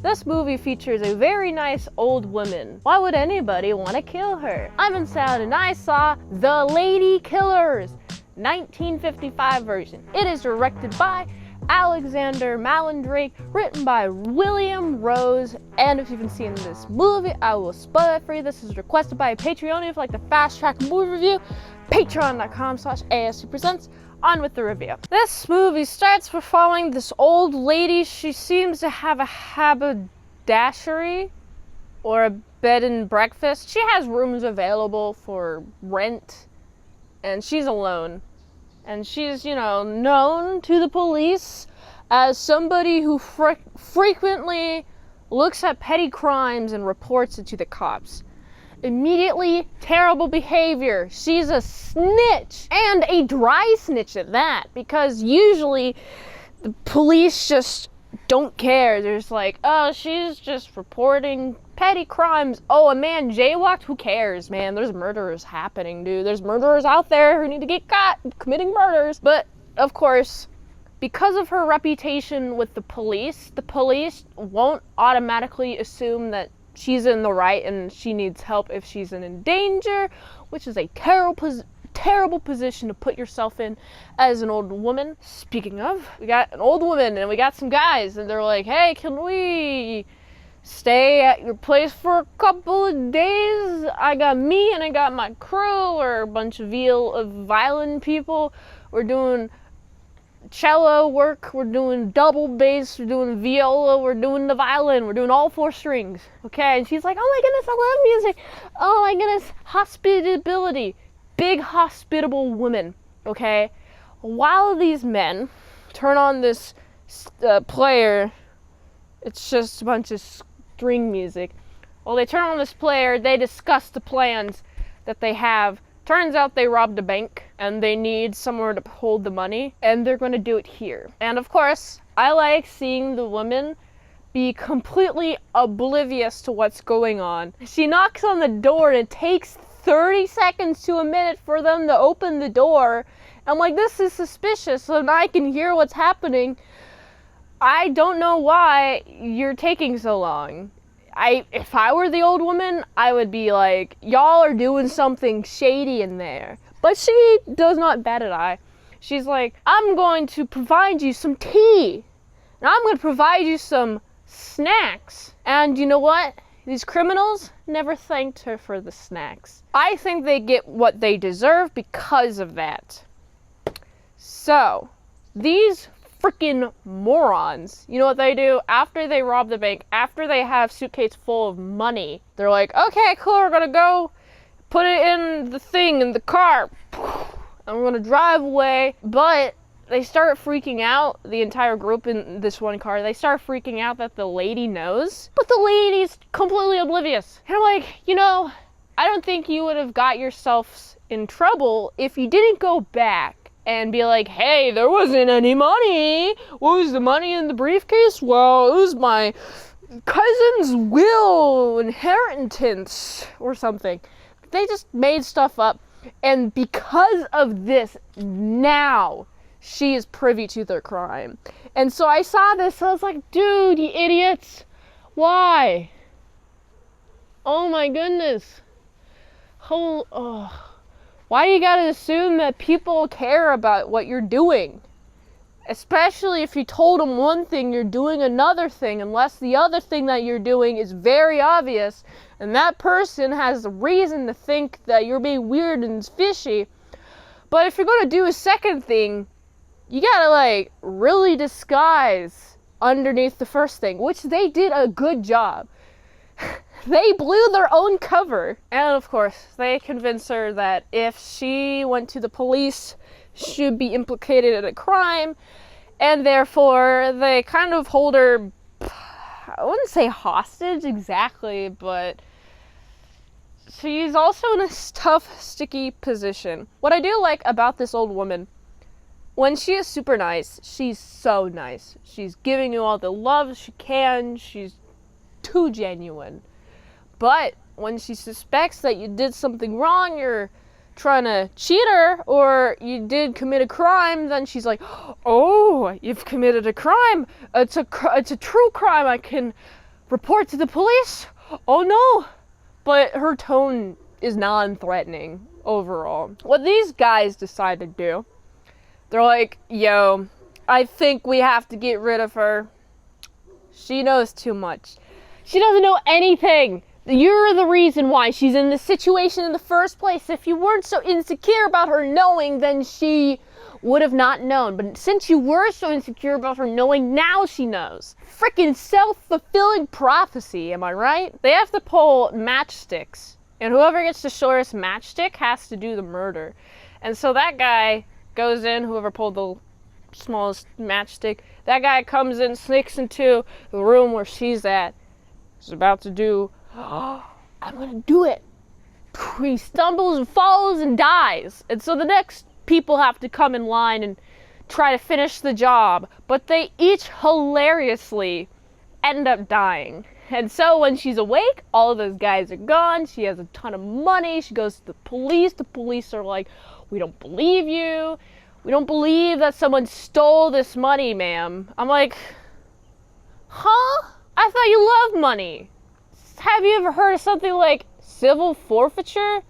This movie features a very nice old woman. Why would anybody want to kill her? I'm in Salad and I saw The Ladykillers, 1955 version. It is directed by Alexander Malindrake, written by William Rose, and if you haven't seen this movie, I will spoil it for you. This is requested by a Patreon. If you like the fast track movie review, patreon.com/ASEPresents. On with the review. This movie starts with following this old lady. She seems to have a haberdashery or a bed and breakfast. She has rooms available for rent, and she's alone. And she's, known to the police as somebody who frequently looks at petty crimes and reports it to the cops. Immediately, terrible behavior. She's a snitch, and a dry snitch at that, because usually the police just don't care. There's like, oh, she's just reporting petty crimes. Oh, a man jaywalked? Who cares, man? There's murderers happening, dude. There's murderers out there who need to get caught committing murders. But, of course, because of her reputation with the police won't automatically assume that she's in the right and she needs help if she's in danger, which is a terrible position to put yourself in as an old woman. Speaking of, we got an old woman and we got some guys, and they're like, hey, can we stay at your place for a couple of days? I got me and I got my crew. We're a bunch of violin people. We're doing cello work, we're doing double bass, we're doing viola, we're doing the violin, we're doing all four strings. Okay, and she's like, oh my goodness, I love music. Oh my goodness, hospitability. Big hospitable woman, okay? While these men turn on this player, it's just a bunch of string music. While they turn on this player, they discuss the plans that they have. Turns out they robbed a bank and they need somewhere to hold the money, and they're going to do it here. And of course, I like seeing the woman be completely oblivious to what's going on. She knocks on the door and it takes 30 seconds to a minute for them to open the door. I'm like, this is suspicious, so now I can hear what's happening. I don't know why you're taking so long. If I were the old woman, I would be like, y'all are doing something shady in there. But she does not bat an eye. She's like, I'm going to provide you some tea. And I'm going to provide you some snacks. And you know what? These criminals never thanked her for the snacks. I think they get what they deserve because of that. So, these freaking morons, you know what they do? After they rob the bank, after they have suitcase full of money, they're like, okay, cool, we're gonna go put it in the thing in the car, and we're gonna drive away. But they start freaking out, the entire group in this one car. They start freaking out that the lady knows, but the lady's completely oblivious. And I'm like, I don't think you would have got yourselves in trouble if you didn't go back and be like, hey, there wasn't any money. What was the money in the briefcase? Well, it was my cousin's will inheritance or something. They just made stuff up. And because of this, now she is privy to their crime. And so I saw this, I was like, dude, you idiots. Why? Oh my goodness. Why do you gotta assume that people care about what you're doing? Especially if you told them one thing, you're doing another thing, unless the other thing that you're doing is very obvious, and that person has a reason to think that you're being weird and fishy. But if you're gonna do a second thing, you gotta really disguise underneath the first thing, which they did a good job. They blew their own cover. And of course, they convince her that if she went to the police, she'd be implicated in a crime. And therefore, they kind of hold her, I wouldn't say hostage exactly, but she's also in a tough, sticky position. What I do like about this old woman, when she is super nice, she's so nice. She's giving you all the love she can. She's too genuine. But when she suspects that you did something wrong, you're trying to cheat her, or you did commit a crime, then she's like, oh, you've committed a crime. It's a true crime. I can report to the police? Oh no. But her tone is non-threatening overall. What these guys decide to do, they're like, yo, I think we have to get rid of her. She knows too much. She doesn't know anything. You're the reason why she's in this situation in the first place. If you weren't so insecure about her knowing, then she would have not known. But since you were so insecure about her knowing, now she knows. Freaking self-fulfilling prophecy, am I right? They have to pull matchsticks, and whoever gets the shortest matchstick has to do the murder. And so that guy goes in, whoever pulled the smallest matchstick, that guy comes in, sneaks into the room where she's at. He's about to do, I'm gonna do it. He stumbles and falls and dies. And so the next people have to come in line and try to finish the job. But they each hilariously end up dying. And so when she's awake, all of those guys are gone. She has a ton of money. She goes to the police. The police are like, we don't believe you. We don't believe that someone stole this money, ma'am. I'm like, huh? I thought you loved money. Have you ever heard of something like civil forfeiture?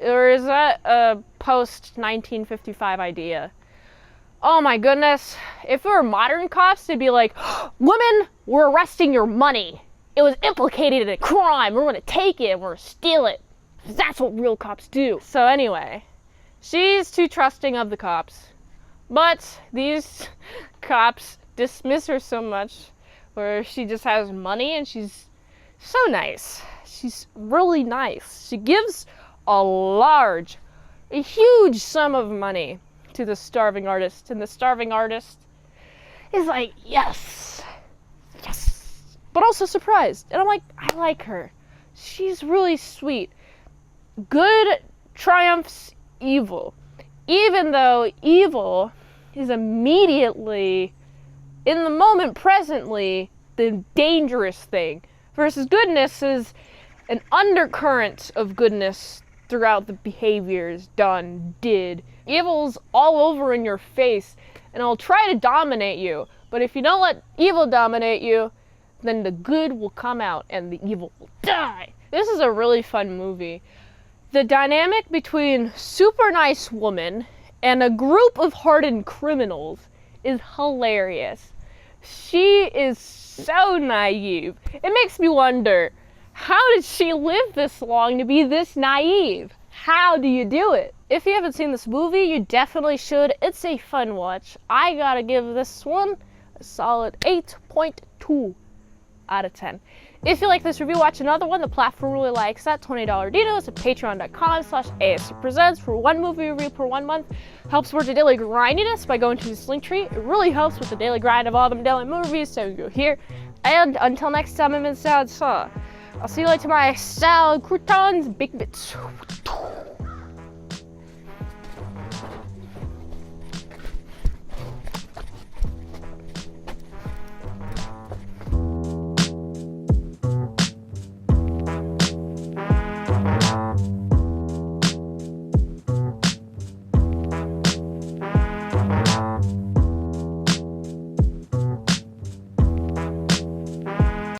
Or is that a post-1955 idea? Oh my goodness. If it were modern cops, they'd be like, women, we're arresting your money. It was implicated in a crime. We're gonna take it and we're gonna steal it. That's what real cops do. So anyway, she's too trusting of the cops. But these cops dismiss her so much, where she just has money and she's so nice. She's really nice. She gives a huge sum of money to the starving artist, and the starving artist is like, yes, yes, but also surprised. And I'm like, I like her. She's really sweet. Good triumphs evil, even though evil is immediately, in the moment presently, the dangerous thing, versus goodness is an undercurrent of goodness throughout the behaviors did. Evil's all over in your face, and it'll try to dominate you. But if you don't let evil dominate you, then the good will come out and the evil will die. This is a really fun movie. The dynamic between super nice woman and a group of hardened criminals is hilarious. She is so naive. It makes me wonder, how did she live this long to be this naive? How do you do it? If you haven't seen this movie, you definitely should. It's a fun watch. I gotta give this one a solid 8.2 out of 10. If you like this review, watch another one. The platform really likes that. $20 Dinos at patreon.com/ASEPresents for one movie review per 1 month. Helps support the daily grindiness by going to this link tree. It really helps with the daily grind of all them daily movie reviews, so go here. And until next time, I'm in Salad Saw. I'll see you later, my salad croutons, big bits.